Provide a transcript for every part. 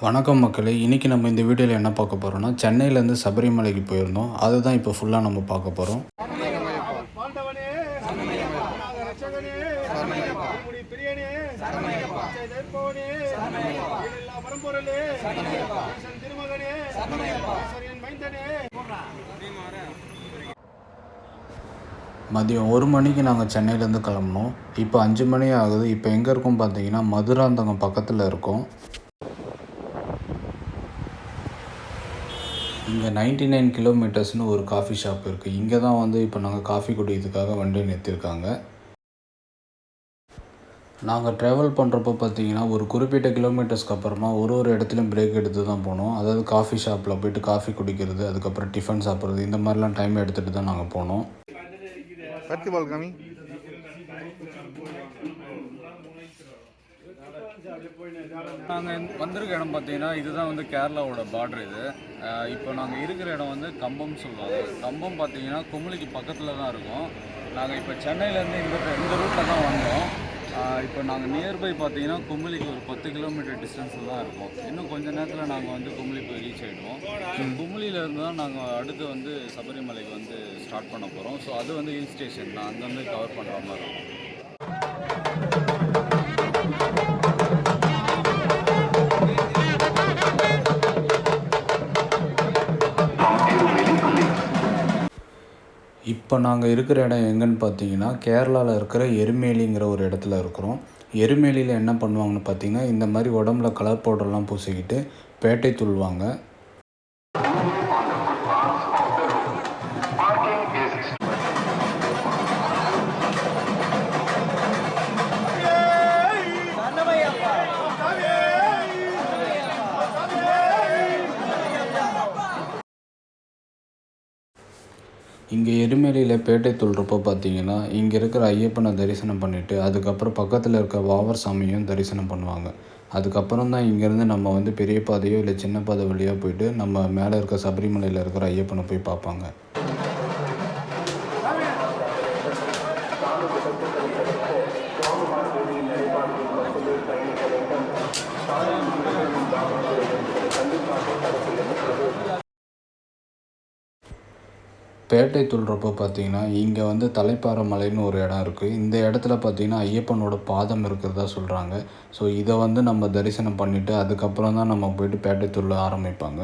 வணக்கம் மக்களே. இன்றைக்கி நம்ம இந்த வீடியோவில் என்ன பார்க்க போகிறோம்னா, சென்னையிலேருந்து சபரிமலைக்கு போயிருந்தோம். அதுதான் இப்போ ஃபுல்லாக நம்ம பார்க்க போகிறோம். மதியம் 1 மணிக்கு நாங்கள் சென்னையிலேருந்து கிளம்புனோம். இப்போ 5 மணி ஆகுது. இப்போ எங்கே இருக்கோம் பார்த்தீங்கன்னா, மதுராந்தகம் பக்கத்தில் இருக்கோம். இங்கே 99 கிலோமீட்டர்ஸ்னு ஒரு காஃபி ஷாப் இருக்குது. இங்கே தான் வந்து இப்போ நாங்கள் காஃபி குடிக்கிறதுக்காக வண்டி நிறுத்தியிருக்காங்க. நாங்கள் ட்ராவல் பண்ணுறப்போ பார்த்தீங்கன்னா, ஒரு குறிப்பிட்ட கிலோமீட்டர்ஸ்க்கு அப்புறமா ஒரு இடத்துலையும் பிரேக் எடுத்து தான் போனோம். அதாவது காஃபி ஷாப்பில் போய்ட்டு காஃபி குடிக்கிறது, அதுக்கப்புறம் டிஃபன் சாப்பிட்றது, இந்த மாதிரிலாம் டைம் எடுத்துகிட்டு தான் நாங்கள் போனோம். நாங்கள் வந்திருக்க இடம் பார்த்தீங்கன்னா, இதுதான் வந்து கேரளாவோட பார்டர். இது இப்போ நாங்கள் இருக்கிற இடம் வந்து கம்பம் சொல்லுவாங்க. கம்பம் பார்த்தீங்கன்னா குமுளிக்கு பக்கத்தில் தான் இருக்கும். நாங்கள் இப்போ சென்னையிலேருந்து இந்த ரூட்டில் தான் வந்தோம். இப்போ நாங்கள் நியர்பை பார்த்தீங்கன்னா குமுளிக்கு ஒரு 10 கிலோமீட்டர் டிஸ்டன்ஸில் தான் இருக்கும். இன்னும் கொஞ்சம் நேரத்தில் நாங்கள் வந்து குமுளி போய் ரீச் ஆகிடுவோம். குமுளியிலேருந்து தான் நாங்கள் அடுத்து வந்து சபரிமலைக்கு வந்து ஸ்டார்ட் பண்ண போகிறோம். ஸோ அது வந்து ஹில் ஸ்டேஷன் தான், அங்கேருந்து கவர் பண்ணுற மாதிரி இருக்கும். இப்போ நாங்கள் இருக்கிற இடம் எங்கன்னு பார்த்தீங்கன்னா, கேரளாவில் இருக்கிற எருமேலிங்கிற ஒரு இடத்துல இருக்கிறோம். எருமேலியில் என்ன பண்ணுவாங்கன்னு பார்த்தீங்கன்னா, இந்த மாதிரி உடம்புல கலர் பவுடர்லாம் பூசிக்கிட்டு பேட்டை துள்ளுவாங்க. இங்கே எருமேலியில் பேட்டை துள்ளுறப்போ பார்த்தீங்கன்னா, இங்கே இருக்கிற ஐயப்பனை தரிசனம் பண்ணிவிட்டு அதுக்கப்புறம் பக்கத்தில் இருக்க வாவர் சாமியும் தரிசனம் பண்ணுவாங்க. அதுக்கப்புறம் தான் இங்கேருந்து நம்ம வந்து பெரிய பாதையோ இல்லை சின்ன பாதை வழியாக போய்ட்டு நம்ம மேலே இருக்க சபரிமலையில் இருக்கிற ஐயப்பனை போய் பார்ப்பாங்க. பேட்டை துள்ளுறப்போ பார்த்தீங்கன்னா, இங்கே வந்து தலைப்பாறை மலைன்னு ஒரு இடம் இருக்குது. இந்த இடத்துல பார்த்தீங்கன்னா, ஐயப்பனோட பாதம் இருக்கிறதா சொல்கிறாங்க. ஸோ இதை வந்து நம்ம தரிசனம் பண்ணிவிட்டு அதுக்கப்புறம் தான் நம்ம போய்ட்டு பேட்டை துள்ள ஆரம்பிப்பாங்க.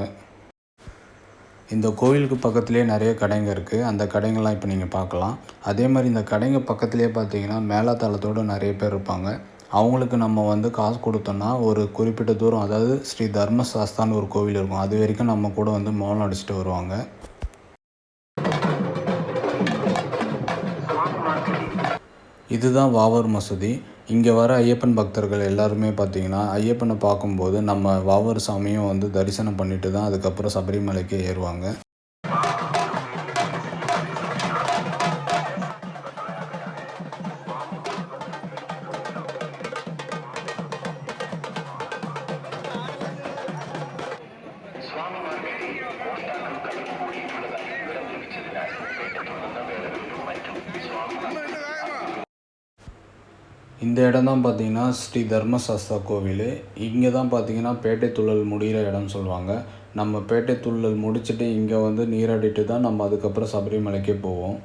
இந்த கோவிலுக்கு பக்கத்துலேயே நிறைய கடைங்க இருக்குது. அந்த கடைங்கள்லாம் இப்போ நீங்கள் பார்க்கலாம். அதே மாதிரி இந்த கடைங்க பக்கத்துலேயே பார்த்தீங்கன்னா, மேளதாளத்தோடு நிறைய பேர் இருப்பாங்க. அவங்களுக்கு நம்ம வந்து காசு கொடுத்தோன்னா ஒரு குறிப்பிட்ட தூரம், அதாவது ஸ்ரீ தர்மசாஸ்தான்னு ஒரு கோவில் இருக்கும், அது வரைக்கும் நம்ம கூட வந்து மோளம் அடிச்சுட்டு வருவாங்க. இதுதான் வாவர் மசூதி. இங்கே வர ஐயப்பன் பக்தர்கள் எல்லாருமே பார்த்திங்கன்னா, ஐயப்பனை பார்க்கும்போது நம்ம வாவர் சாமியும் வந்து தரிசனம் பண்ணிட்டு தான் அதுக்கப்புறம் சபரிமலைக்கு ஏறுவாங்க. இந்த இடம் தான் பார்த்தீங்கன்னா ஸ்ரீ தர்மசாஸ்தா கோவில். இங்கே தான் பார்த்தீங்கன்னா பேட்டை துள்ளல் முடிகிற இடம்னு சொல்லுவாங்க. நம்ம பேட்டை துள்ளல் முடிச்சுட்டு இங்கே வந்து நீராடிட்டு தான் நம்ம அதுக்கப்புறம் சபரிமலைக்கே போவோம்.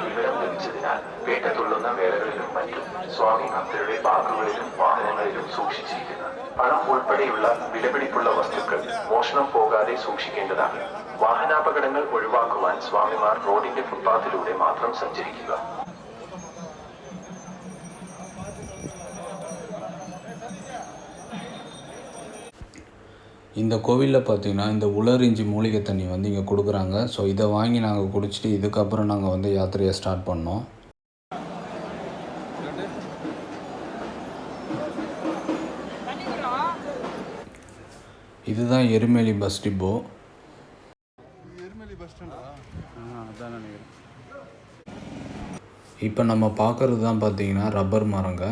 വിവരം ലഭിച്ചതിനാൽ പേട്ട തുള്ളുന്ന വേളകളിലും മറ്റും സ്വാമി ഭക്തരുടെ ബാഗുകളിലും വാഹനങ്ങളിലും സൂക്ഷിച്ചിരിക്കുന്ന പണം ഉൾപ്പെടെയുള്ള വിലപിടിപ്പുള്ള വസ്തുക്കൾ മോഷണം പോകാതെ സൂക്ഷിക്കേണ്ടതാണ്. വാഹനാപകടങ്ങൾ ഒഴിവാക്കുവാൻ സ്വാമിമാർ റോഡിന്റെ ഫുട്പാത്തിലൂടെ മാത്രം സഞ്ചരിക്കുക. இந்த கோவிலில் பார்த்திங்கன்னா, இந்த உலரிஞ்சி மூலிகை தண்ணி வந்து இங்கே கொடுக்குறாங்க. ஸோ இதை வாங்கி நாங்கள் குடிச்சிட்டு இதுக்கப்புறம் நாங்கள் வந்து யாத்திரையை ஸ்டார்ட் பண்ணோம். இதுதான் எருமேலி பஸ் டிப்போ. இப்போ நம்ம பார்க்குறது தான் பார்த்திங்கன்னா ரப்பர் மரங்க.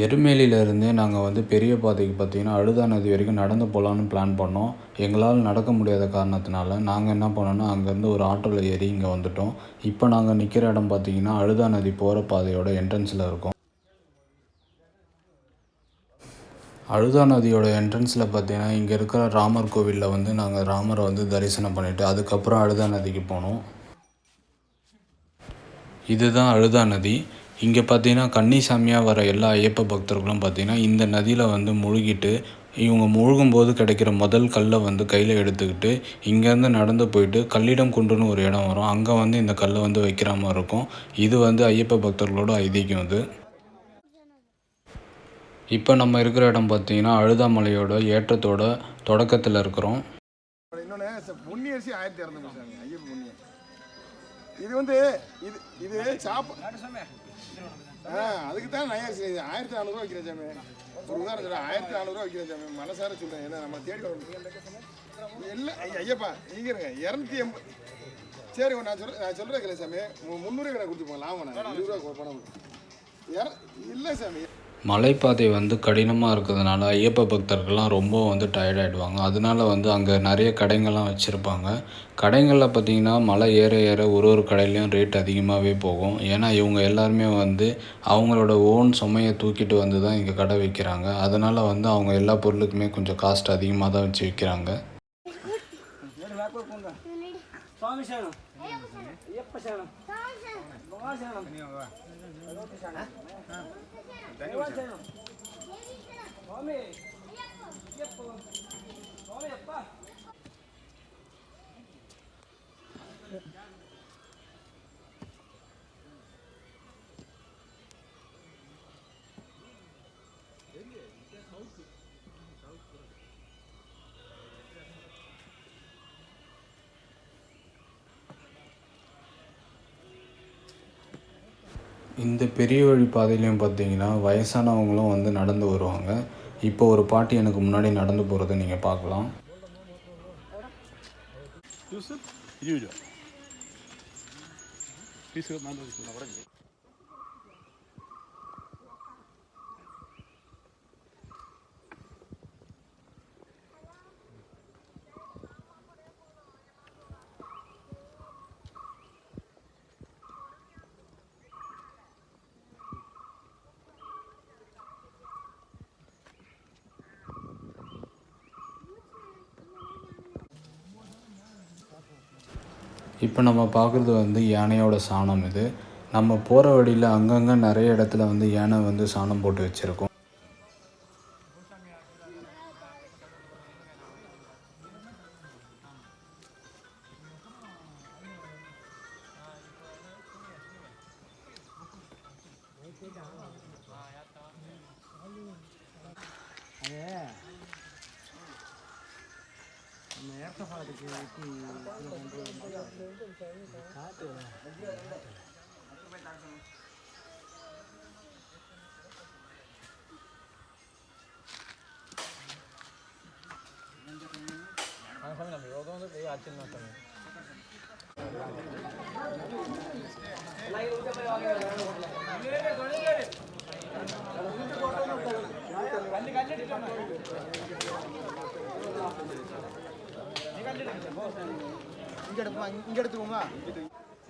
எருமேலியிலேருந்தே நாங்கள் வந்து பெரிய பாதைக்கு பார்த்திங்கன்னா அழுதா நதி வரைக்கும் நடந்து போகலான்னு பிளான் பண்ணோம். எங்களால் நடக்க முடியாத காரணத்தினால நாங்கள் என்ன பண்ணோன்னா அங்கேருந்து ஒரு ஆட்டோவில் ஏறி இங்கே வந்துவிட்டோம். இப்போ நாங்கள் நிற்கிற இடம் பார்த்திங்கன்னா அழுதா நதி போகிற பாதையோட என்ட்ரன்ஸில் இருக்கோம். அழுதா நதியோட என்ட்ரன்ஸில் பார்த்திங்கன்னா இங்கே இருக்கிற ராமர் கோவிலில் வந்து நாங்கள் ராமரை வந்து தரிசனம் பண்ணிவிட்டு அதுக்கப்புறம் அழுதா நதிக்கு போனோம். இதுதான் அழுதா நதி. இங்கே பார்த்தீங்கன்னா கன்னிசாமியாக வர எல்லா ஐயப்ப பக்தர்களும் பார்த்திங்கன்னா இந்த நதியில் வந்து முழுகிட்டு இவங்க முழுகும்போது கிடைக்கிற முதல் கல்லை வந்து கையில் எடுத்துக்கிட்டு இங்கேருந்து நடந்து போயிட்டு கல்லிடம் குன்றுன்னு ஒரு இடம் வரும். அங்கே வந்து இந்த கல்லை வந்து வைக்கிற மாதிரி இருக்கும். இது வந்து ஐயப்ப பக்தர்களோட ஐதீகம் அது. இப்போ நம்ம இருக்கிற இடம் பார்த்திங்கன்னா அழுதாமலையோட ஏற்றத்தோட தொடக்கத்தில் இருக்கிறோம். இன்னொன்று பொன்னியரிசி 1200 ஐயப்ப பொன்னியர். இது வந்து இது அதுக்கு தான் நயரிசி 1400 வைக்கிறேன் சாமி. ஒரு உதாரணம் சொல்கிறேன், 1400 வைக்கிறேன் சாமி. மனசார சொல்கிறேன், ஏன்னா நம்ம தேடி வரணும் எல்லாம். ஐயப்பா நீங்கள் இருங்க 280. சரி நான் சொல்கிறேன் இல்லை சாமி, 300 கடை கொடுத்துப்போம் லாபம். 20 ரூபா பணம் இல்லை சாமி. மலைப்பாதை வந்து கடினமாக இருக்கிறதுனால ஐயப்ப பக்தர்கள்லாம் ரொம்ப வந்து டயர்டாகிடுவாங்க. அதனால வந்து அங்கே நிறைய கடைங்கள்லாம் வச்சுருப்பாங்க. கடைகளில் பார்த்திங்கன்னா மலை ஏற ஏற ஒரு கடையிலையும் ரேட் அதிகமாகவே போகும். ஏன்னா இவங்க எல்லாருமே வந்து அவங்களோட ஓன் சுமையை தூக்கிட்டு வந்து தான் இங்கே கடை வைக்கிறாங்க. அதனால் வந்து அவங்க எல்லா பொருளுக்குமே கொஞ்சம் காஸ்ட் அதிகமாக தான் வச்சு விற்கிறாங்க. இந்த பெரிய வழி பாதையிலையும் பார்த்தீங்கன்னா வயசானவங்களும் வந்து நடந்து வருவாங்க. இப்போ ஒரு பாட்டி எனக்கு முன்னாடி நடந்து போகிறத நீங்கள் பார்க்கலாம். இப்போ நம்ம பார்க்குறது வந்து யானையோட சாணம். இது நம்ம போகிற வழியில் அங்கங்கே நிறைய இடத்துல வந்து யானை வந்து சாணம் போட்டு வச்சுருக்கோம்.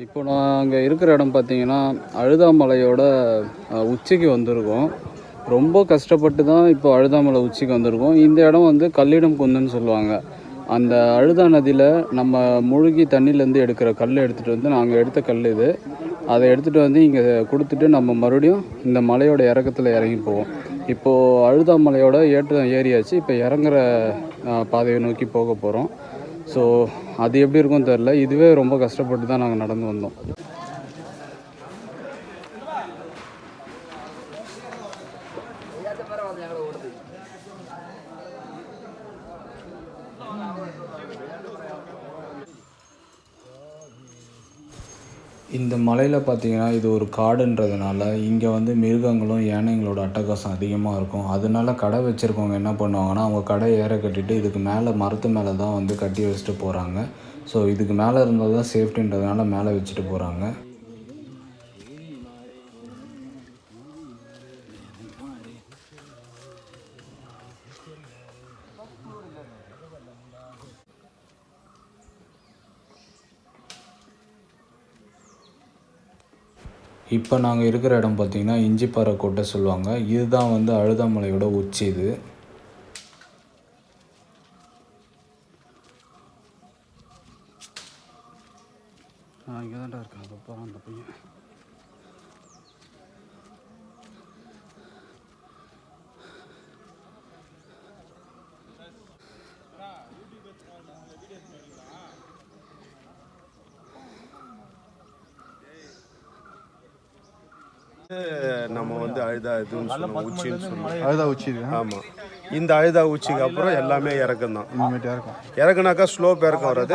இப்போ நாங்கள் இருக்கிற இடம் பார்த்திங்கன்னா அழுதாமலையோட உச்சிக்கு வந்திருக்கோம். ரொம்ப கஷ்டப்பட்டு தான் இப்போ அழுதாமலை உச்சிக்கு வந்திருக்கோம். இந்த இடம் வந்து கல்லிடம் குந்துன்னு சொல்லுவாங்க. அந்த அழுதா நதியில் நம்ம மூழ்கி தண்ணியிலேருந்து எடுக்கிற கல் எடுத்துகிட்டு வந்து நாங்கள் எடுத்த கல் இது. அதை எடுத்துகிட்டு வந்து இங்கே கொடுத்துட்டு நம்ம மறுபடியும் இந்த மலையோட இறக்கத்தில் இறங்கி போவோம். இப்போது அழுதாமலையோட ஏற்றம் ஏறியாச்சு. இப்போ இறங்குற பாதையை நோக்கி போக போகிறோம். ஸோ அது எப்படி இருக்கும்னு தெரில. இதுவே ரொம்ப கஷ்டப்பட்டு தான் நாங்கள் நடந்து வந்தோம். இந்த மலையில் பார்த்திங்கன்னா இது ஒரு காடுன்றதுனால இங்கே வந்து மிருகங்களும் யானைங்களோட அட்டகாசம் அதிகமாக இருக்கும். அதனால கடை வச்சுருக்கவங்க என்ன பண்ணுவாங்கன்னா அவங்க கடை ஏற கட்டிட்டு இதுக்கு மேலே மரத்து மேலே தான் வந்து கட்டி வச்சுட்டு போகிறாங்க. ஸோ இதுக்கு மேலே இருந்தால் தான் சேஃப்டின்றதுனால மேலே வச்சுட்டு போகிறாங்க. இப்போ நாங்கள் இருக்கிற இடம் பார்த்திங்கன்னா இஞ்சிப்பாறை கோட்டை சொல்லுவாங்க. இதுதான் வந்து அழுதாமலையோட உச்சி இது. இங்கே தான்டா இருக்கான் அப்பா அந்த பையன். நம்ம வந்து அழுதா இதுன்னு சொல்லுவோம், உச்சின்னு சொல்லுவோம். அழுதா உச்சி இது. ஆமாம், இந்த அழுதா உச்சிக்கு அப்புறம் எல்லாமே இறக்கம் தான். இனிமேட்டு இருக்கும். இறக்குனாக்கா ஸ்லோப் இறக்கம் வராது,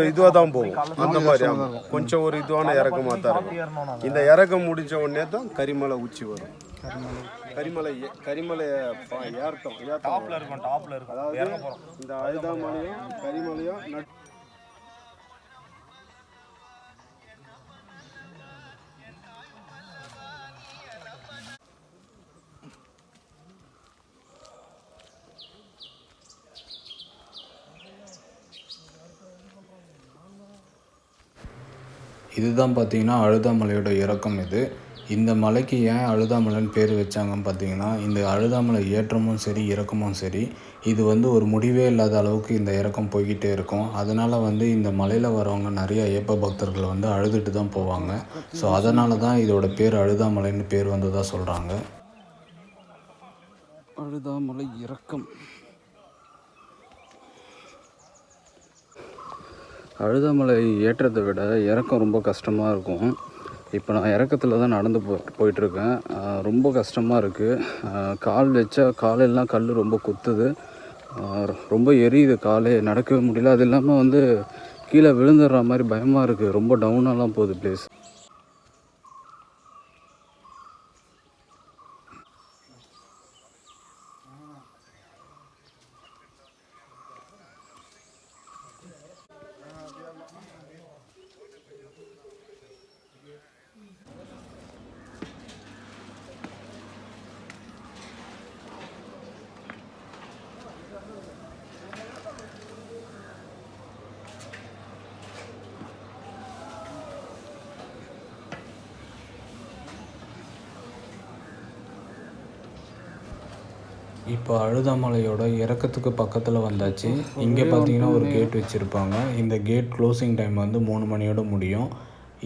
இதுவாக தான் போகும். அந்த மாதிரி ஆமாம், கொஞ்சம் ஒரு இதுவான இறக்கமாக தான் இருக்கும். இந்த இறக்கம் முடிஞ்ச உடனே தான் கரிமலை உச்சி வரும். கரிமலை ஏர்த்தம் டாப்ல இருக்கும். அதாவது இந்த அழுதா மலையும் கரிமலையும் இதுதான் பார்த்திங்கன்னா அழுதாமலையோட இறக்கம் இது. இந்த மலைக்கு ஏன் அழுதாமலைன்னு பேர் வச்சாங்கன்னு பார்த்தீங்கன்னா, இந்த அழுதாமலை ஏற்றமும் சரி இறக்கமும் சரி இது வந்து ஒரு முடிவே இல்லாத அளவுக்கு இந்த இறக்கம் போய்கிட்டே இருக்கும். அதனால் வந்து இந்த மலையில் வரவங்க நிறைய ஐயப்ப பக்தர்கள் வந்து அழுதுட்டு தான் போவாங்க. ஸோ அதனால தான் இதோட பேர் அழுதாமலைன்னு பேர் வந்ததாக சொல்கிறாங்க. அழுதாமலை இறக்கம். அழுதாமலை ஏற்றத்தை விட இறக்கம் ரொம்ப கஷ்டமாக இருக்கும். இப்போ நான் இறக்கத்தில் தான் நடந்து போயிட்டுருக்கேன். ரொம்ப கஷ்டமாக இருக்குது. கால் வச்சா காலெல்லாம் கல் ரொம்ப குத்துது, ரொம்ப எரியுது, காலே நடக்கவே முடியல. அது இல்லாமல் வந்து கீழே விழுந்துடுற மாதிரி பயமாக இருக்குது. ரொம்ப டவுனாலாம் போகுது ப்ளேஸ். இப்போ அழுதாமலையோட இறக்கத்துக்கு பக்கத்தில் வந்தாச்சு. இங்கே பார்த்தீங்கன்னா ஒரு கேட் வச்சுருப்பாங்க. இந்த கேட் க்ளோசிங் டைம் வந்து 3 மணியோட முடியும்.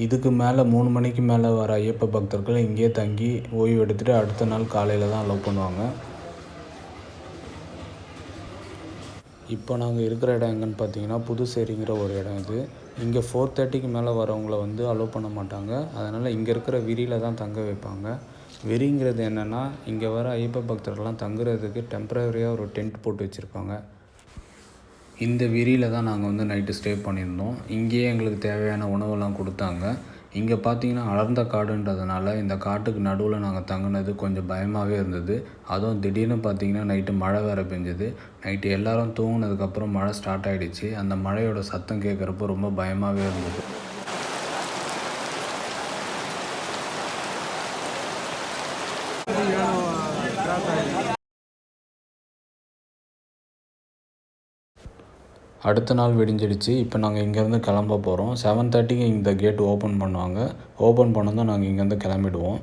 இதுக்கு மேலே 3 மணிக்கு மேலே வர ஐயப்ப பக்தர்கள் இங்கேயே தங்கி ஓய்வு எடுத்துகிட்டு அடுத்த நாள் காலையில் தான் அலோவ் பண்ணுவாங்க. இப்போ நாங்கள் இருக்கிற இடம் எங்கன்னு பார்த்தீங்கன்னா புதுச்சேரிங்கிற ஒரு இடம் இது. இங்கே 4:30க்கு மேலே வரவங்கள வந்து அலோவ் பண்ண மாட்டாங்க. அதனால் இங்கே இருக்கிற விரியில் தான் தங்க வைப்பாங்க. வெறிங்கிறது என்னென்னா, இங்கே வர ஐயப்ப பக்தர்கள்லாம் தங்குறதுக்கு டெம்ப்ரவரியாக ஒரு டென்ட் போட்டு வச்சுருப்பாங்க. இந்த விரியில் தான் நாங்கள் வந்து நைட்டு ஸ்டே பண்ணியிருந்தோம். இங்கேயே எங்களுக்கு தேவையான உணவெல்லாம் கொடுத்தாங்க. இங்கே பார்த்தீங்கன்னா அடர்ந்த காடுன்றதுனால இந்த காட்டுக்கு நடுவில் நாங்கள் தங்கினது கொஞ்சம் பயமாகவே இருந்தது. அதுவும் திடீர்னு பார்த்திங்கன்னா நைட்டு மழை வேறு பெஞ்சுது. நைட்டு எல்லோரும் தூங்கினதுக்கப்புறம் மழை ஸ்டார்ட் ஆகிடுச்சு. அந்த மழையோட சத்தம் கேட்குறப்போ ரொம்ப பயமாகவே இருந்தது. அடுத்த நாள் விடிஞ்சிடுச்சு. இப்போ நாங்கள் இங்கேருந்து கிளம்ப போகிறோம். 7:30க்கு இந்த கேட் ஓப்பன் பண்ணுவாங்க. ஓப்பன் பண்ணதும் நாங்கள் இங்கேருந்து கிளம்பிடுவோம்.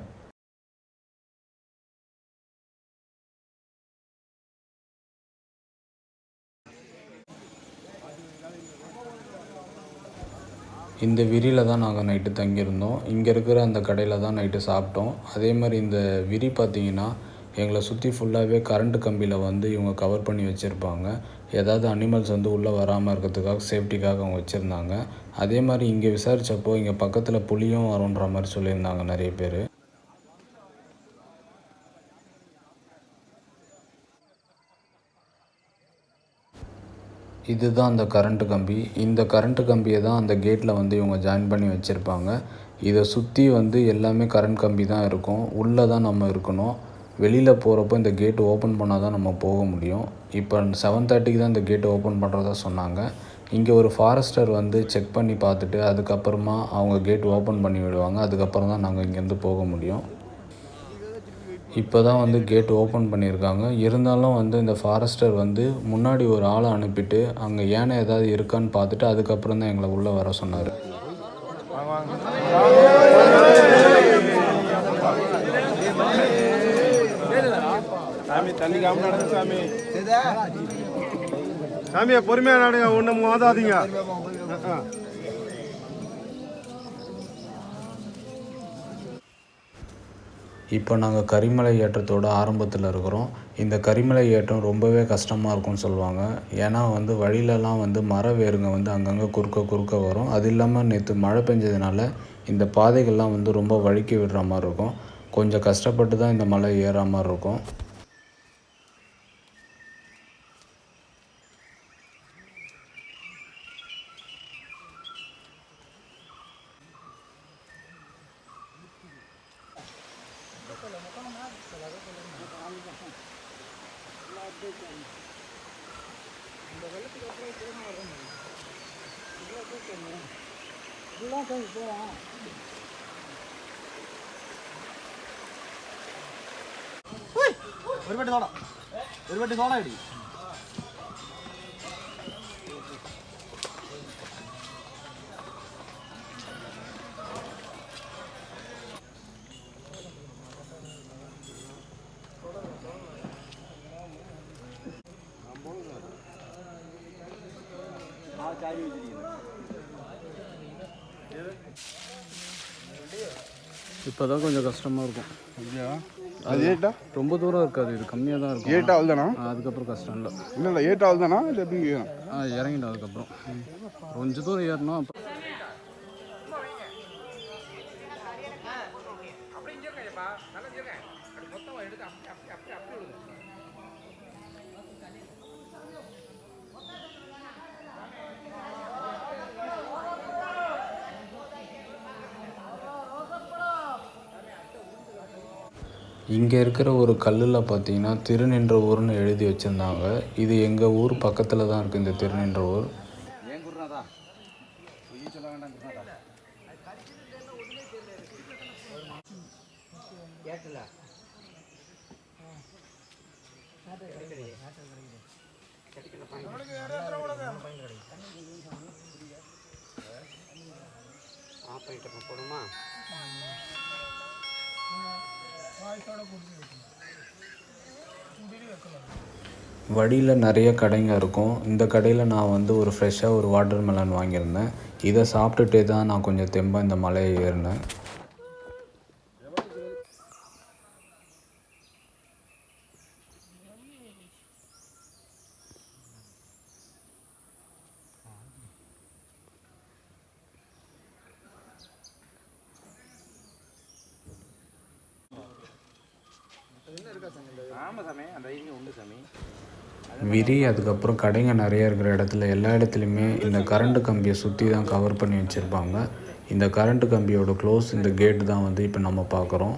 இந்த விரியில் தான் நாங்கள் நைட்டு தங்கியிருந்தோம். இங்கே இருக்கிற அந்த கடையில் தான் நைட்டு சாப்பிட்டோம். அதே மாதிரி இந்த விரி பார்த்திங்கன்னா எங்களை சுற்றி ஃபுல்லாகவே கரண்ட்டு கம்பியில் வந்து இவங்க கவர் பண்ணி வச்சுருப்பாங்க. ஏதாவது அனிமல்ஸ் வந்து உள்ளே வராமல் இருக்கிறதுக்காக சேஃப்டிக்காக அவங்க வச்சுருந்தாங்க. அதே மாதிரி இங்கே விசாரித்தப்போ இங்கே பக்கத்தில் புலியும் வரும்ன்ற மாதிரி சொல்லியிருந்தாங்க நிறைய பேர். இதுதான் அந்த கரண்ட்டு கம்பி. இந்த கரண்ட்டு கம்பியை தான் அந்த கேட்டில் வந்து இவங்க ஜாயின் பண்ணி வச்சுருப்பாங்க. இதை சுற்றி வந்து எல்லாமே கரண்ட் கம்பி தான் இருக்கும். உள்ளே தான் நம்ம இருக்கணும். வெளியில் போகிறப்போ இந்த கேட்டு ஓப்பன் பண்ணால் தான் நம்ம போக முடியும். இப்போ 7:30க்கு தான் இந்த கேட்டு ஓப்பன் பண்ணுறதா சொன்னாங்க. இங்கே ஒரு ஃபாரஸ்டர் வந்து செக் பண்ணி பார்த்துட்டு அதுக்கப்புறமா அவங்க கேட் ஓப்பன் பண்ணி விடுவாங்க. அதுக்கப்புறம் தான் நாங்கள் இங்கேருந்து போக முடியும். இப்போ தான் வந்து கேட் ஓப்பன் பண்ணியிருக்காங்க. இருந்தாலும் வந்து இந்த ஃபாரஸ்டர் வந்து முன்னாடி ஒரு ஆளை அனுப்பிட்டு அங்கே யானை ஏதாவது இருக்கான்னு பார்த்துட்டு அதுக்கப்புறம் தான் எங்களை உள்ளே வர சொன்னார். அடிக்காம நடங்க சாமி. சாமியை பொறுமையாக நடங்க, ஒன்றும் மோதாதீங்க. இப்போ நாங்கள் கரிமலை ஏற்றத்தோட ஆரம்பத்தில் இருக்கிறோம். இந்த கரிமலை ஏற்றம் ரொம்பவே கஷ்டமாக இருக்கும்னு சொல்லுவாங்க. ஏன்னா வந்து வழியிலலாம் வந்து மர வேருங்க வந்து அங்கங்கே குறுக்க வரும். அது இல்லாமல் நேற்று மழை பெஞ்சதுனால இந்த பாதைகள்லாம் வந்து ரொம்ப வழுக்கி விடுற மாதிரி இருக்கும். கொஞ்சம் கஷ்டப்பட்டு தான் இந்த மலை ஏறுற மாதிரி இருக்கும். ഒരു സോഡ ഇടി. இப்போ தான் கொஞ்சம் கஷ்டமாக இருக்கும். இல்லையா அது ஏட்டா ரொம்ப தூரம் இருக்காது, இது கம்மியாக தான் இருக்கும். ஏட்டா தானா? அதுக்கப்புறம் கஷ்டம் இல்லை. இல்லை ஏட்டா தானா இல்லை எப்படி இறங்கிடும். அதுக்கப்புறம் கொஞ்சம் தூரம் ஏறணும். இங்கே இருக்கிற ஒரு கல்லில் பார்த்தீங்கன்னா திருநின்ற ஊர்னு எழுதி வச்சுருந்தாங்க. இது எங்கள் ஊர் பக்கத்தில் தான் இருக்குது இந்த திருநின்ற ஊர். வழியில் நிறைய கடைங்க இருக்கும். இந்த கடையில் நான் வந்து ஒரு ஃப்ரெஷ்ஷாக ஒரு வாட்டர் மெலன் வாங்கியிருந்தேன். இதை சாப்பிட்டுட்டே தான் நான் கொஞ்சம் தெம்பாக இந்த மலையை ஏறினேன். விரி அதுக்கப்புறம் கடைங்க நிறைய இருக்கிற இடத்துல எல்லா இடத்துலையுமே இந்த கரண்ட்டு கம்பியை சுற்றி தான் கவர் பண்ணி வச்சுருப்பாங்க. இந்த கரண்ட்டு கம்பியோட க்ளோஸ் இந்த கேட்டு தான் வந்து இப்போ நம்ம பார்க்குறோம்.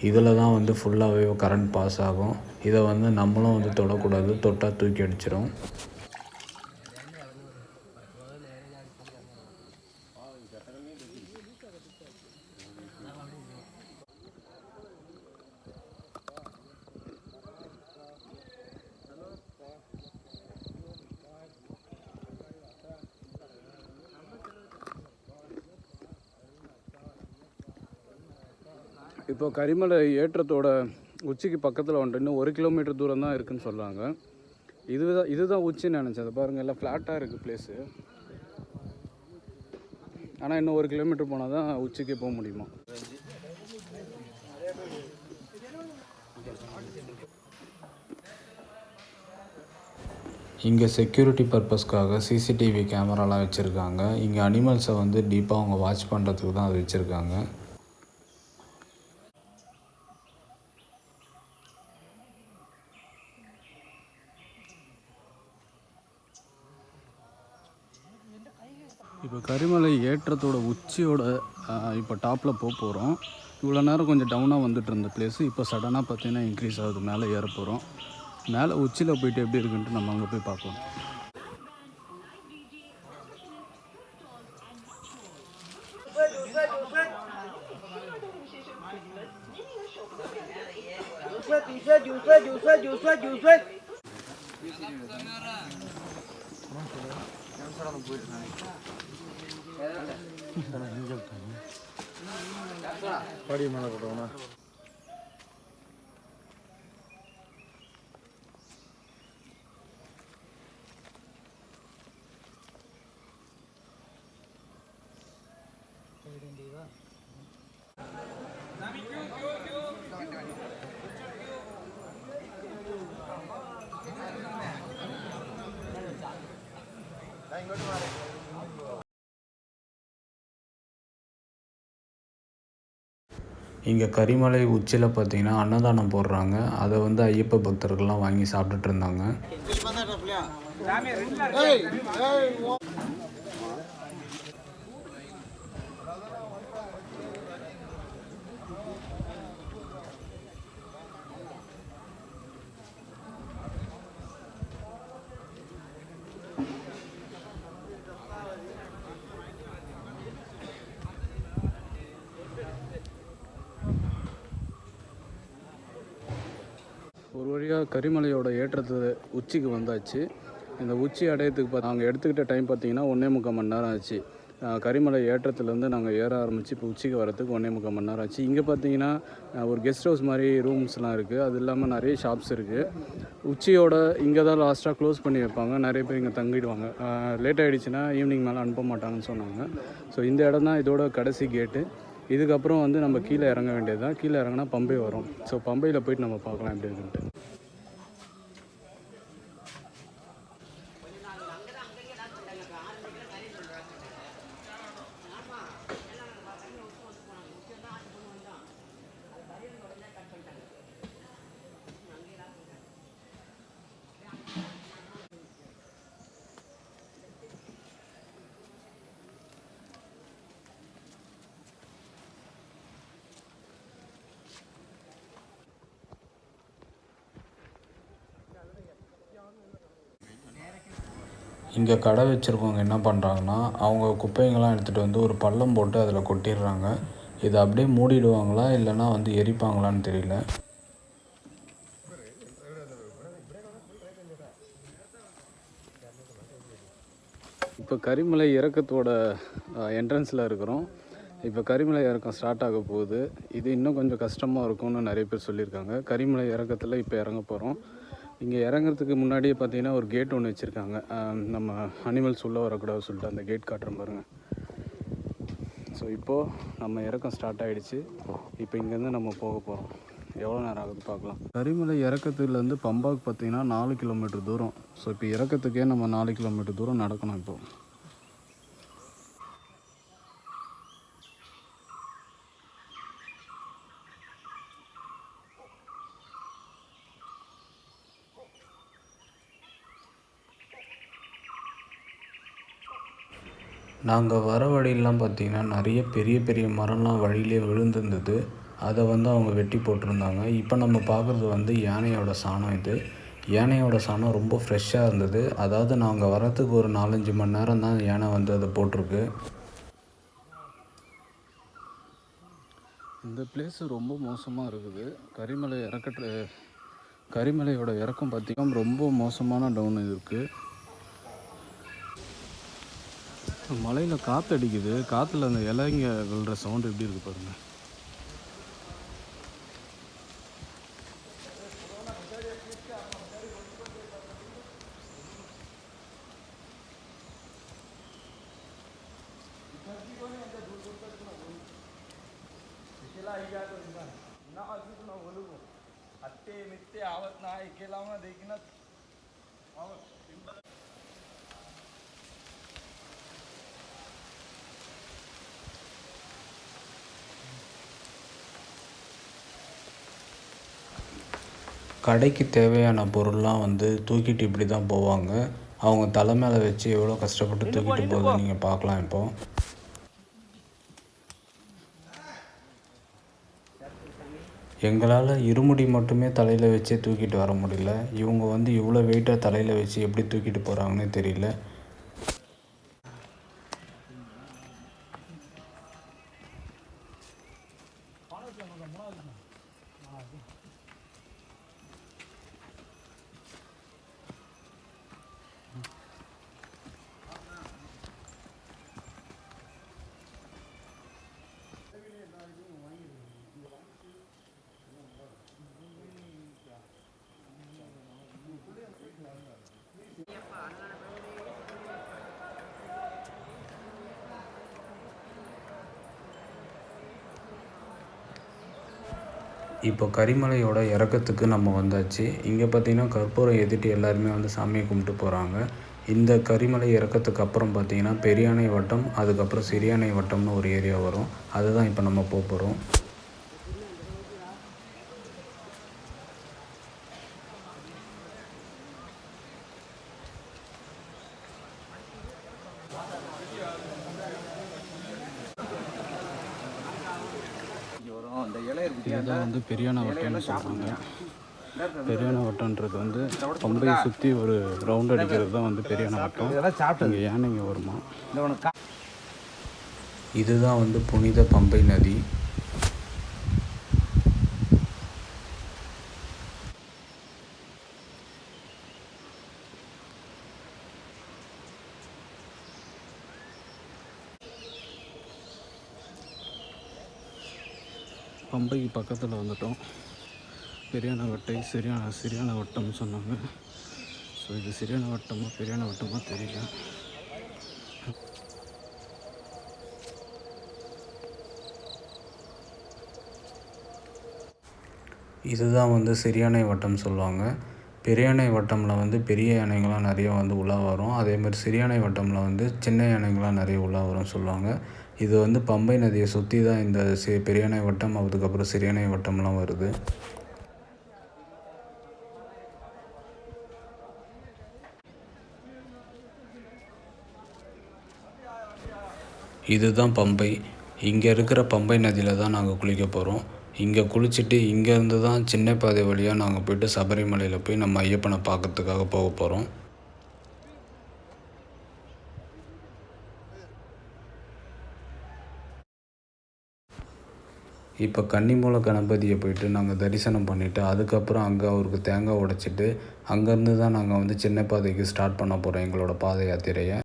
இதில் தான் வந்து ஃபுல்லாகவே கரண்ட் பாஸ் ஆகும். இதை வந்து நம்மளும் வந்து தொடக்கூடாது, தொட்டால் தூக்கி அடிச்சிடும். இப்போ கரிமலை ஏற்றத்தோட உச்சிக்கு பக்கத்தில் வந்துட்டு இன்னும் 1 கிலோமீட்டர் தூரம் தான் இருக்குதுன்னு சொல்கிறாங்க. இதுதான் உச்சின்னு நினச்சேன். அதை பாருங்கள், எல்லாம் ஃப்ளாட்டாக இருக்குது பிளேஸு. ஆனால் இன்னும் 1 கிலோமீட்டர் போனால் தான் உச்சிக்கு போக முடியுமா. இங்கே செக்யூரிட்டி பர்பஸ்க்காக சிசிடிவி கேமராலாம் வச்சுருக்காங்க. இங்கே அனிமல்ஸை வந்து டீப்பாக அவங்க வாட்ச் பண்ணுறதுக்கு தான் அது வச்சுருக்காங்க. இப்போ கரிமலை ஏற்றத்தோட உச்சியோட இப்போ டாப்பில் போகிறோம். இவ்வளோ நேரம் கொஞ்சம் டவுனாக வந்துட்டு இருந்த பிளேஸு இப்போ சடனாக பார்த்தீங்கன்னா இன்க்ரீஸ் ஆகுது. மேலே ஏற போகிறோம். மேலே உச்சியில் போயிட்டு எப்படி இருக்குன்ட்டு நம்ம அங்கே போய் பார்க்கலாம். படி மேலே போட்டோம்னா இங்கே கரிமலை உச்சியில் பார்த்தீங்கன்னா அன்னதானம் போடுறாங்க. அதை வந்து ஐயப்ப பக்தர்கள்லாம் வாங்கி சாப்பிட்டுட்டு இருந்தாங்க. ஒரு வழியாக கரிமலையோட ஏற்றத்து உச்சிக்கு வந்தாச்சு. இந்த உச்சி அடையத்துக்கு நாங்கள் எடுத்துக்கிட்ட டைம் பார்த்திங்கன்னா 1.25 மணி நேரம் ஆச்சு. கரிமலை ஏற்றத்துலேருந்து நாங்கள் ஏற ஆரம்பித்து இப்போ உச்சிக்கு வரத்துக்கு 1.25 மணி நேரம் ஆச்சு. இங்கே பார்த்தீங்கன்னா ஒரு கெஸ்ட் ஹவுஸ் மாதிரி ரூம்ஸ்லாம் இருக்குது. அது இல்லாமல் நிறைய ஷாப்ஸ் இருக்குது. உச்சியோட இங்கே தான் லாஸ்ட்டாக க்ளோஸ் பண்ணி வைப்பாங்க. நிறைய பேர் இங்கே தங்கிடுவாங்க. லேட் ஆகிடுச்சுன்னா ஈவினிங் மேலே அனுப்ப மாட்டாங்கன்னு சொன்னாங்க. ஸோ இந்த இடம் தான் இதோட கடைசி கேட்டு. இதுக்கப்புறம் வந்து நம்ம கீழே இறங்க வேண்டியது தான். கீழே இறங்கினா பம்பை வரும். ஸோ பம்பையில் போய்ட்டு நம்ம பார்க்கலாம் எப்படி இருக்குன்ட்டு. இங்கே கடை வச்சுருக்கவங்க என்ன பண்ணுறாங்கன்னா, அவங்க குப்பைங்கள்லாம் எடுத்துகிட்டு வந்து ஒரு பள்ளம் போட்டு அதில் கொட்டிடுறாங்க. இதை அப்படியே மூடிடுவாங்களா இல்லைன்னா வந்து எரிப்பாங்களான்னு தெரியல. இப்போ கரிமலை இறக்கத்தோட என்ட்ரன்ஸில் இருக்கிறோம். இப்போ கரிமலை இறக்கம் ஸ்டார்ட் ஆக போகுது. இது இன்னும் கொஞ்சம் கஷ்டமாக இருக்கும்னு நிறைய பேர் சொல்லியிருக்காங்க. கரிமலை இறக்கத்தில் இப்போ இறங்க போகிறோம். இங்கே இறங்குறதுக்கு முன்னாடியே பார்த்தீங்கன்னா ஒரு கேட் ஒன்று வச்சுருக்காங்க. நம்ம அனிமல்ஸ் உள்ளே வரக்கூடாது சொல்லிட்டு அந்த கேட் காட்டுறோம் பாருங்கள். ஸோ இப்போது நம்ம இறக்கம் ஸ்டார்ட் ஆகிடுச்சு. இப்போ இங்கேருந்து நம்ம போக போகிறோம். எவ்வளோ நேரம் ஆகுது பார்க்கலாம். கரிமலை இறக்கத்துலேருந்து பம்பாவுக்கு பார்த்தீங்கன்னா 4 கிலோமீட்டர் தூரம். ஸோ இப்போ இறக்கத்துக்கே நம்ம 4 கிலோமீட்டர் தூரம் நடக்கணும் இப்போது. நாங்கள் வர வழியெல்லாம் பார்த்திங்கன்னா நிறைய பெரிய பெரிய மரம்லாம் வழியிலே விழுந்திருந்தது. அதை வந்து அவங்க வெட்டி போட்டிருந்தாங்க. இப்போ நம்ம பார்க்குறது வந்து யானையோட சாணம். இது யானையோட சாணம் ரொம்ப ஃப்ரெஷ்ஷாக இருந்தது. அதாவது நாங்கள் வரத்துக்கு ஒரு 4-5 மணி நேரம் தான் யானை வந்து அதை போட்டிருக்கு. இந்த பிளேஸு ரொம்ப மோசமாக இருக்குது. கரிமலையோட இறக்கம் பார்த்திங்கன்னா ரொம்ப மோசமான டவுன் இருக்குது. மலையில் காற்று அடிக்குது. காற்றுல அந்த இலைங்க விழுற சவுண்டு எப்படி இருக்குது பாருங்கள். கடைக்கு தேவையான பொருள்லாம் வந்து தூக்கிட்டு இப்படி தான் போவாங்க. அவங்க தலை மேலே வச்சு எவ்வளோ கஷ்டப்பட்டு தூக்கிட்டு போகுது நீங்கள் பார்க்கலாம். இப்போது எங்களால் இருமுடி மட்டுமே தலையில் வச்சே தூக்கிட்டு வர முடியல. இவங்க வந்து இவ்வளோ வெயிட்டாக தலையில் வச்சு எப்படி தூக்கிட்டு போகிறாங்கன்னே தெரியல. இப்போ கரிமலையோட இறக்கத்துக்கு நம்ம வந்தாச்சு. இங்கே பார்த்திங்கன்னா கற்பூரம் ஏற்றிட்டு எல்லாருமே வந்து சாமியை கும்பிட்டு போகிறாங்க. இந்த கரிமலை இறக்கத்துக்கு அப்புறம் பார்த்திங்கன்னா பெரியானை வட்டம், அதுக்கப்புறம் சிறியானை வட்டம்னு ஒரு ஏரியா வரும். அதுதான் இப்போ நம்ம போகிறோம். இதுதான் வந்து பெரியானை வட்டம்னு சொல்கிறாங்க. பெரியானை வட்டம்ன்றது வந்து பம்பையை சுற்றி ஒரு ரவுண்ட் அடிக்கிறது தான் வந்து பெரியானை வட்டம். இங்கே யானைங்க வருமா. இதுதான் வந்து புனித பம்பை நதி. பம்பைக்கு பக்கத்தில் வந்துட்டோம். பெரியானை வட்டை சிறியான வட்டம்னு சொன்னாங்க. ஸோ இது சிறியான வட்டமாக பெரியானை வட்டமாக தெரியல. இதுதான் வந்து சிறியானை வட்டம் சொல்லுவாங்க. பெரியானை வட்டமில் வந்து பெரிய யானைகள்லாம் நிறைய வந்து உலா வரும். அதேமாதிரி சிறியானை வட்டமில் வந்து சின்ன யானைகள்லாம் நிறைய உலா வரும்னு சொல்லுவாங்க. இது வந்து பம்பை நதியை சுற்றி தான் இந்த பெரியானை வட்டம், அதுக்கப்புறம் சிறியானை வட்டம்லாம் வருது. இதுதான் பம்பை. இங்கே இருக்கிற பம்பை நதியில் தான் நாங்கள் குளிக்க போகிறோம். இங்கே குளிச்சுட்டு இங்கேருந்து தான் சின்ன பாதை வழியாக நாங்கள் போய்ட்டு சபரிமலையில் போய் நம்ம ஐயப்பனை பார்க்கறதுக்காக போக போகிறோம். இப்போ கன்னிமூல கணபதியை போய்ட்டு நாங்கள் தரிசனம் பண்ணிவிட்டு அதுக்கப்புறம் அங்கே அவருக்கு தேங்காய் உடைச்சிட்டு அங்கேருந்து தான் நாங்கள் வந்து சின்ன பாதைக்கு ஸ்டார்ட் பண்ண போகிறோம் எங்களோட பாத யாத்திரையை.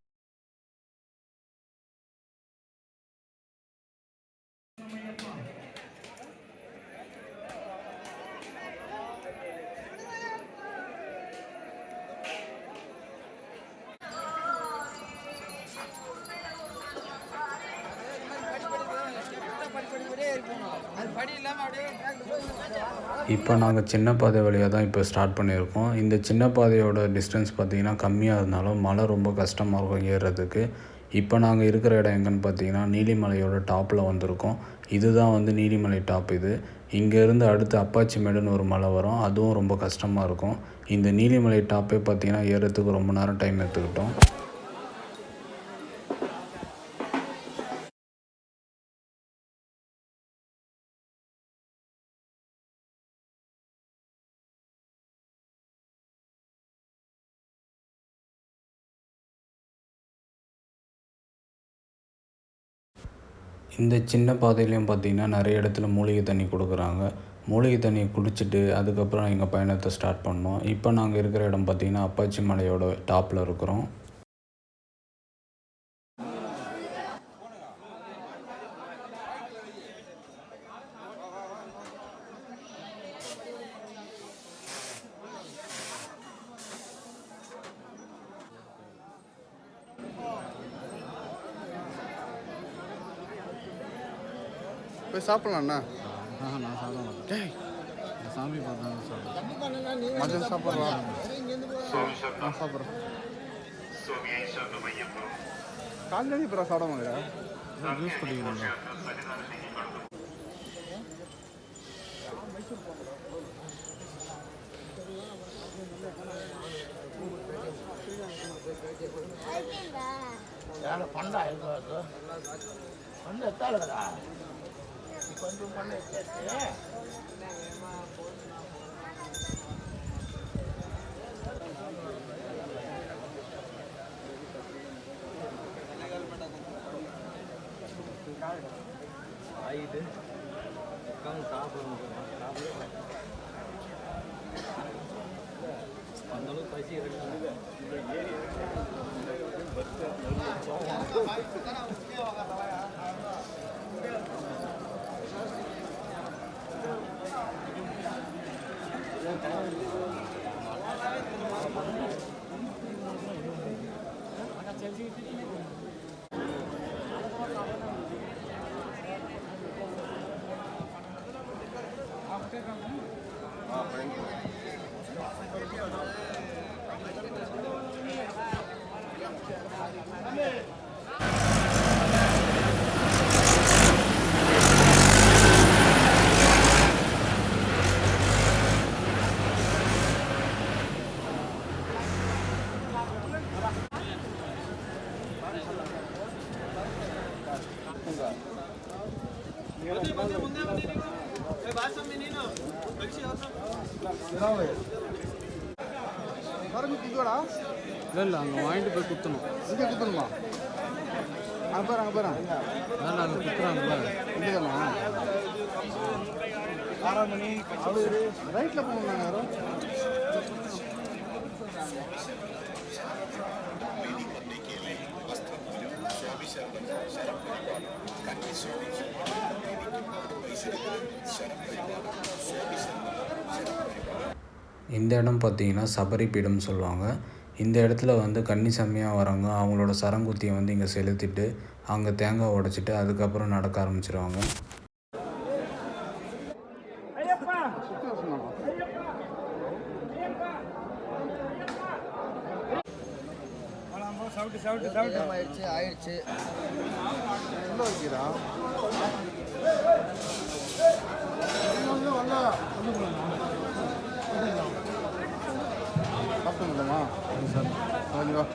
இப்போ நாங்கள் சின்ன பாதை வழியாக தான் இப்போ ஸ்டார்ட் பண்ணியிருக்கோம். இந்த சின்ன பாதையோட டிஸ்டன்ஸ் பார்த்திங்கன்னா கம்மியாக இருந்தாலும் மழை ரொம்ப கஷ்டமாக இருக்கும் ஏறுறதுக்கு. இப்போ நாங்கள் இருக்கிற இடம் எங்கன்னு பார்த்தீங்கன்னா நீலிமலையோட டாப்பில் வந்திருக்கோம். இதுதான் வந்து நீலிமலை டாப். இது இங்கேருந்து அடுத்து அப்பாச்சி மேடுன்னு ஒரு மலை வரும். அதுவும் ரொம்ப கஷ்டமாக இருக்கும். இந்த நீலிமலை டாப்பே பார்த்திங்கன்னா ஏறுறதுக்கு ரொம்ப நேரம் டைம் எடுத்துக்கிட்டோம். இந்த சின்ன பாதையிலையும் பார்த்திங்கன்னா நிறைய இடத்துல மூலிகை தண்ணி கொடுக்குறாங்க. மூலிகை தண்ணியை குடிச்சிட்டு அதுக்கப்புறம் எங்கள் பயணத்தை ஸ்டார்ட் பண்ணோம். இப்போ நாங்கள் இருக்கிற இடம் பார்த்திங்கன்னா அப்பாச்சி மலையோட டாப்பில் இருக்கிறோம். போய் சாப்பிட்லாண்ணா. நான் சாப்பிட மாட்டேன். சாமி பார்த்தா சாப்பிடுவேன். மதியம் சாப்பிட்லாம். நான் சாப்பிட்றேன். காலையில் இப்போ சாப்பிட மாட்டேன். ஜூஸ் குடிக்கணும். இல்லை இல்லை அங்கே வாங்கிட்டு போய் குத்தணும். இங்கே குத்தணுமா? அங்கே பாரு அதான் அங்கே குத்துறாங்க பாரு. இங்கே தானா? 6 மணி அவரு ரைட்டில் போகணும் யாரும். இந்த இடம் பார்த்திங்கன்னா சபரி பீடம் சொல்லுவாங்க. இந்த இடத்துல வந்து கன்னிசாமியாக வரவங்க அவங்களோட சரங்குத்தியை வந்து இங்கே செலுத்திட்டு அங்கே தேங்காய் உடைச்சிட்டு அதுக்கப்புறம் நடக்க ஆரம்பிச்சிருவாங்க. ஆயிடுச்சு உள்ள வைக்கிறா சாப்பிட்டுங்களா? சார் கொஞ்சம்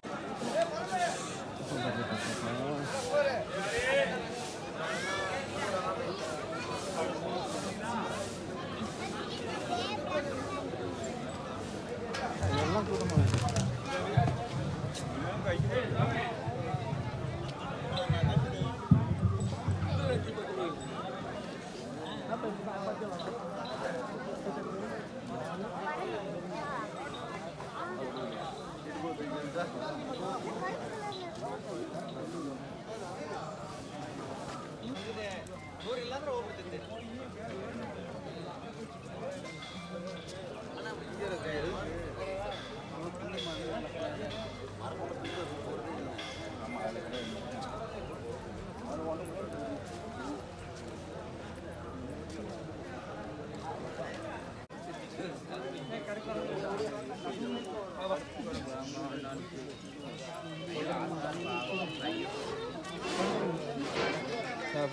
எல்லாம் கூட்டமாக இருக்கு.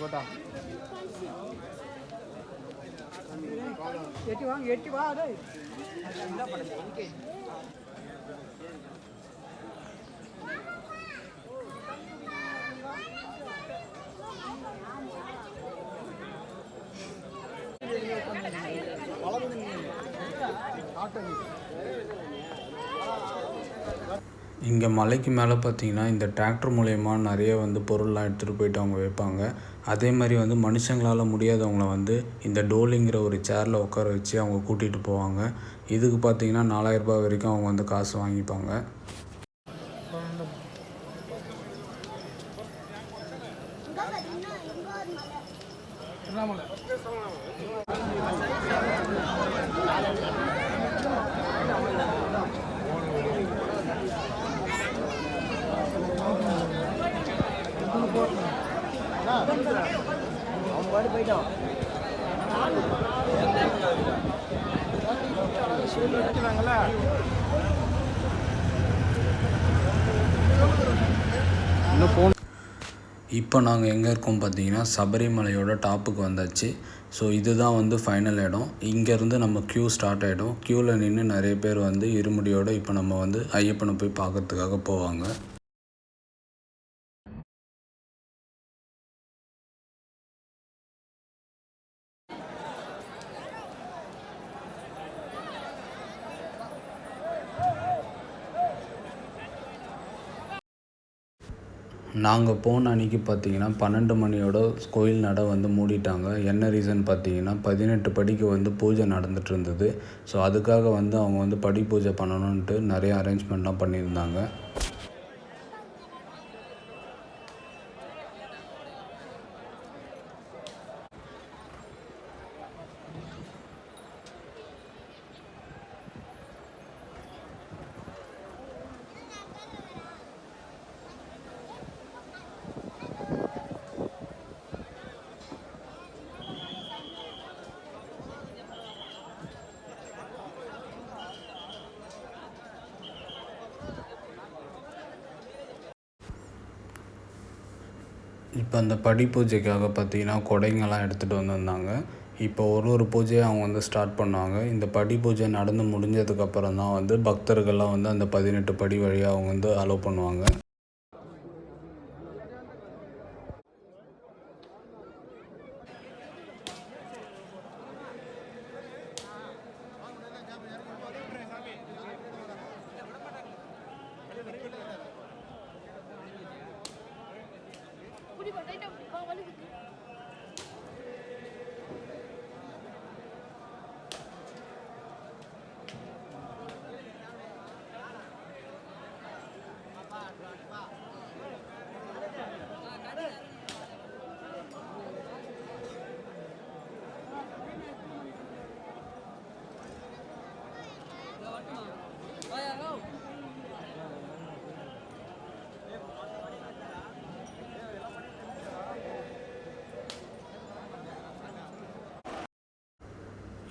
போட்டா எட்டி வா இங்கே மலைக்கு மேலே பார்த்திங்கன்னா இந்த டிராக்டர் மூலயமா நிறைய வந்து பொருள்லாம் எடுத்துகிட்டு போயிட்டு அவங்க வைப்பாங்க. அதே மாதிரி வந்து மனுஷங்களால் முடியாதவங்கள வந்து இந்த டோலிங்கிற ஒரு சேரில் உட்கார வச்சு அவங்க கூட்டிகிட்டு போவாங்க. இதுக்கு பார்த்திங்கன்னா 4000 ரூபாய் வரைக்கும் அவங்க வந்து காசு வாங்கிப்பாங்க. போயிட்டோம். இப்போ நாங்கள் எங்கே இருக்கோம் பார்த்தீங்கன்னா சபரிமலையோட டாப்புக்கு வந்தாச்சு. ஸோ இதுதான் வந்து ஃபைனல் இடம். இங்கேருந்து நம்ம க்யூ ஸ்டார்ட் ஆகிடும். க்யூவில் நின்று நிறைய பேர் வந்து இருமுடியோடு இப்போ நம்ம வந்து ஐயப்பனை போய் பார்க்கறதுக்காக போவாங்க. நாங்கள் போன அன்றைக்கி பார்த்திங்கன்னா 12 மணியோட கோயில் நடை வந்து மூடிட்டாங்க. என்ன ரீசன் பார்த்திங்கன்னா 18 படிக்கு வந்து பூஜை நடந்துகிட்டு இருந்தது. ஸோ அதுக்காக வந்து அவங்க வந்து படி பூஜை பண்ணணுன்ட்டு நிறைய அரேஞ்ச்மெண்ட்லாம் பண்ணியிருந்தாங்க. இப்போ அந்த படி பூஜைக்காக பார்த்திங்கன்னா கொடைங்கெல்லாம் எடுத்துகிட்டு வந்திருந்தாங்க. இப்போ ஒரு பூஜையை அவங்க வந்து ஸ்டார்ட் பண்ணுவாங்க. இந்த படி பூஜை நடந்து முடிஞ்சதுக்கப்புறம் தான் வந்து பக்தர்கள்லாம் வந்து அந்த 18 படி வழியாக அவங்க வந்து அலோவ் பண்ணுவாங்க.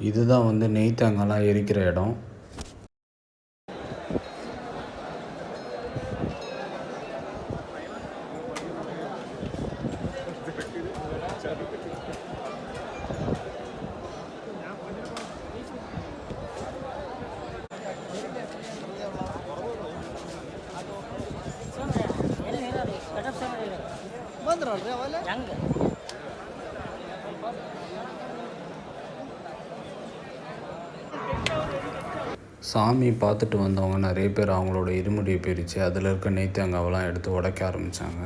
இதுதான் வந்து நெய் தேங்காய்லாம் எரிக்கிற இடம். சாமி பார்த்துட்டு வந்தவங்க நிறைய பேர் அவங்களோட இருமுடியை பிரித்து அதில் இருக்க நெய் தேங்காவெல்லாம் எடுத்து உடைக்க ஆரம்பித்தாங்க.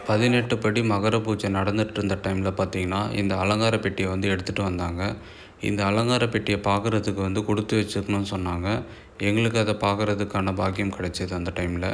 பதினெட்டு படி மகர பூஜை நடந்துகிட்டு இருந்த டைமில் பார்த்திங்கன்னா இந்த அலங்கார பெட்டியை வந்து எடுத்துகிட்டு வந்தாங்க. இந்த அலங்கார பெட்டியை பார்க்குறதுக்கு வந்து கொடுத்து வச்சுக்கணும்னு சொன்னாங்க. எங்களுக்கு அதை பார்க்குறதுக்கான பாக்கியம் கிடைச்சிது அந்த டைமில்.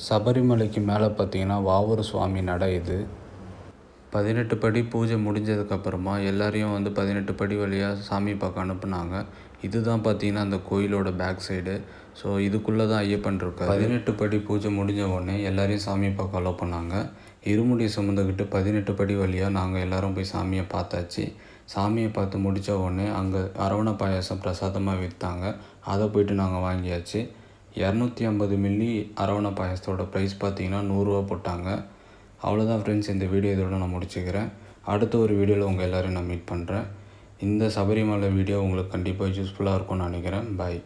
சபரிமலைக்கு மேலே பார்த்தீங்கன்னா வாவூர் சுவாமி நடை இது. 18 படி பூஜை முடிஞ்சதுக்கப்புறமா எல்லாரையும் வந்து 18 படி வழியாக சாமி பார்க்க அனுப்புனாங்க. இதுதான் பார்த்தீங்கன்னா அந்த கோயிலோட பேக் சைடு. ஸோ இதுக்குள்ளே தான் ஐயப்பன் இருக்கார். 18 படி பூஜை முடிஞ்ச உடனே எல்லாரையும் சாமி பார்க்க அலோவ் பண்ணாங்க. இருமுடி சுமந்துக்கிட்டு 18 படி வழியாக நாங்கள் எல்லோரும் போய் சாமியை பார்த்தாச்சு. சாமியை பார்த்து முடித்த உடனே அங்கே அரவண பாயாசம் பிரசாதமாக விற்றாங்க. அதை போய்ட்டு நாங்கள் வாங்கியாச்சு. 250 மில்லி அரவண பாயாசத்தோட ப்ரைஸ் பார்த்தீங்கன்னா 100 ரூபா போட்டாங்க. அவ்வளோதான் ஃப்ரெண்ட்ஸ், இந்த வீடியோ இதோட நான் முடிச்சுக்கிறேன். அடுத்த ஒரு வீடியோவில் உங்கள் எல்லோரையும் நான் மீட் பண்ணுறேன். இந்த சபரிமலை வீடியோ உங்களுக்கு கண்டிப்பாக யூஸ்ஃபுல்லாக இருக்கும்னு நினைக்கிறேன். பாய்.